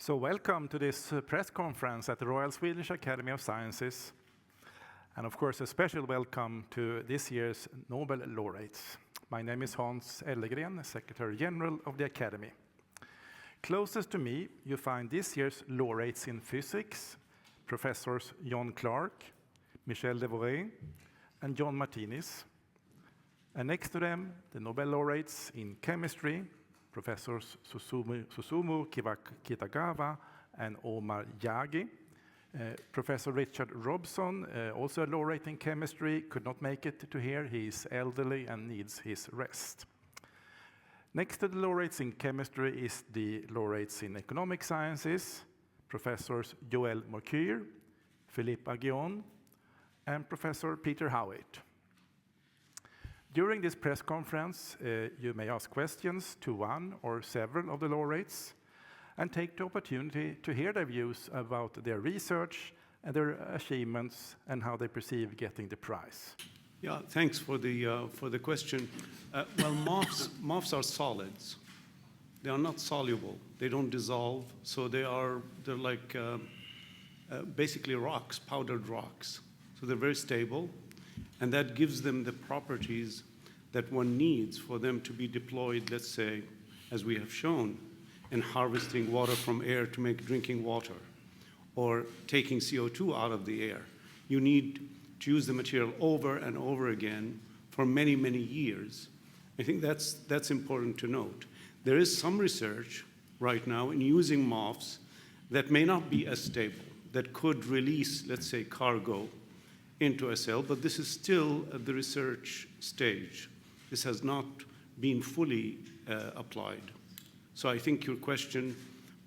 So welcome to this press conference at the Royal Swedish Academy of Sciences. And of course, a special welcome to this year's Nobel laureates. My name is Hans Ellegren, Secretary General of the Academy. Closest to me, you find this year's laureates in physics, Professors John Clark, Michel Devoret, and John Martinis. And next to them, the Nobel laureates in chemistry, Professors Susumu Kitagawa and Omar Yaghi. Professor Richard Robson, also a laureate in chemistry, could not make it to here. He is elderly and needs his rest. Next to the laureates in chemistry is the laureates in economic sciences, Professors Joël Moncure, Philippe Aghion, and Professor Peter Howitt. During this press conference, you may ask questions to one or several of the laureates and take the opportunity to hear their views about their research and their achievements and how they perceive getting the prize. Yeah, thanks for the question. Well, MOFs are solids. They are not soluble. They don't dissolve, so they're like basically rocks, powdered rocks. So they're very stable, and that gives them the properties that one needs for them to be deployed, let's say, as we have shown, in harvesting water from air to make drinking water, or taking CO2 out of the air. You need to use the material over and over again for many, many years. I think that's important to note. There is some research right now in using MOFs that may not be as stable, that could release, let's say, cargo into a cell, but this is still at the research stage. This has not been fully applied. So I think your question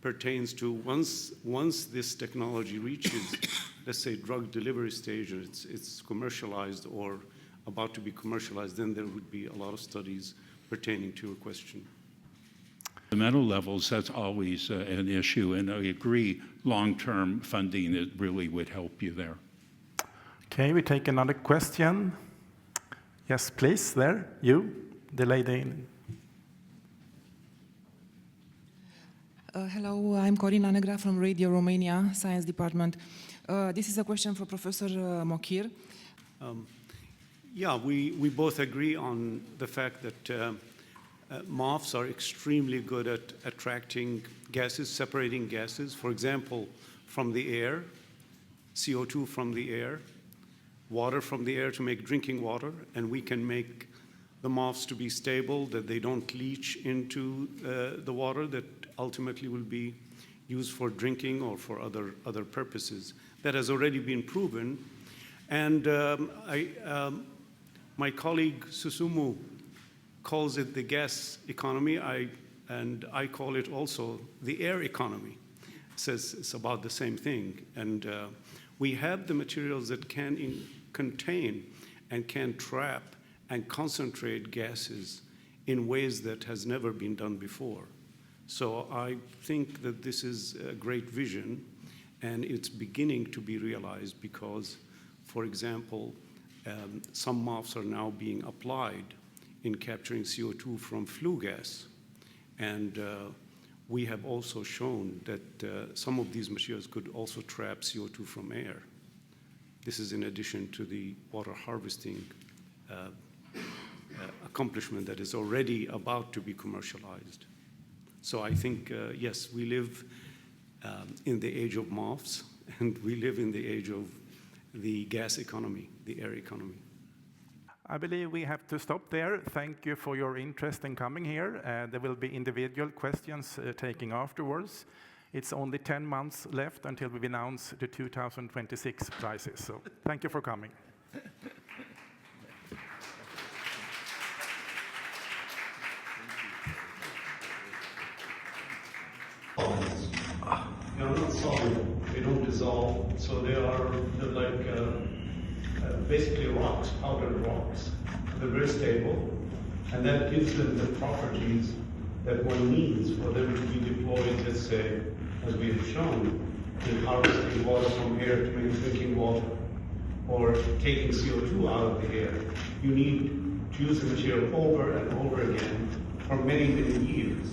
pertains to once this technology reaches, let's say, drug delivery stage, or it's commercialized or about to be commercialized, then there would be a lot of studies pertaining to your question. The metal levels, that's always an issue, and I agree, long-term funding, it really would help you there. Okay, we take another question. Yes, please, there, you, the lady. Hello, I'm Corina Negra from Radio Romania, Science Department. This is a question for Professor Moncure. Yeah, we both agree on the fact that MOFs are extremely good at attracting gases, separating gases, for example, from the air, CO2 from the air, water from the air to make drinking water, and we can make the MOFs to be stable, that they don't leach into the water that ultimately will be used for drinking or for other purposes. That has already been proven. And my colleague Susumu calls it the gas economy, and I call it also the air economy. Says it's about the same thing. And we have the materials that can contain and can trap and concentrate gases in ways that has never been done before. So I think that this is a great vision, and it's beginning to be realized because, for example, some MOFs are now being applied in capturing CO2 from flue gas. And we have also shown that some of these materials could also trap CO2 from air. This is in addition to the water harvesting accomplishment that is already about to be commercialized. So I think, yes, we live in the age of MOFs, and we live in the age of the gas economy, the air economy. I believe we have to stop there. Thank you for your interest in coming here. There will be individual questions taking afterwards. It's only 10 months left until we announce the 2026 prizes. So thank you for coming. They are not soluble, they don't dissolve, so they're like basically rocks, powdered rocks. They're very stable, and that gives them the properties that one needs for them to be deployed, let's say, as we have shown, in harvesting water from air to make drinking water, or taking CO2 out of the air. You need to use the material over and over again for many, many years.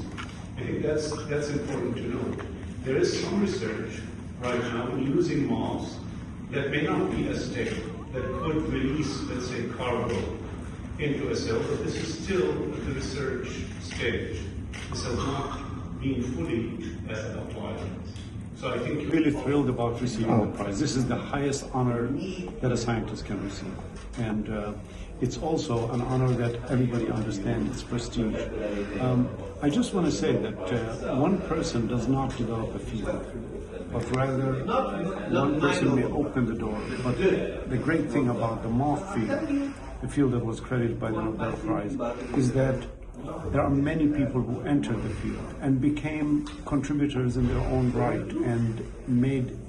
I think that's important to know. there is some research right now using moths that may not be as stable, that could release, let's say, cargo into a cell, but this is still at the research stage. This has not been fully applied. So I think I'm really thrilled about receiving the prize. This is the highest honor that a scientist can receive. And it's also an honor that everybody understands its prestige. I just want to say that one person does not develop a field, but rather one person may open the door. But the great thing about the moth field, the field that was credited by the Nobel Prize, is that there are many people who entered the field and became contributors in their own right and made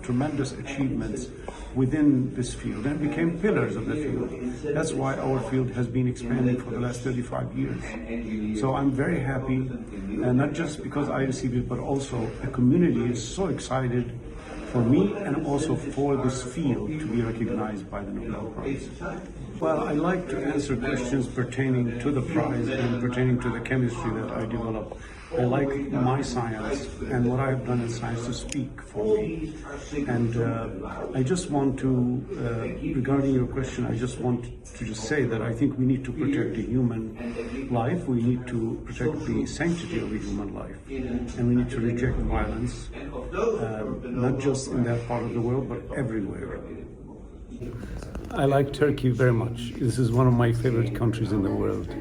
tremendous achievements within this field and became pillars of the field. That's why our field has been expanding for the last 35 years. So I'm very happy, and not just because I received it, but also the community is so excited for me and also for this field to be recognized by the Nobel Prize. Well, I like to answer questions pertaining to the prize and pertaining to the chemistry that I developed. I like my science and what I've done in science to speak for me. And I just want to, regarding your question, I just want to just say that I think we need to protect the human life, we need to protect the sanctity of the human life, and we need to reject violence, not just in that part of the world, but everywhere. I like Turkey very much. This is one of my favorite countries in the world.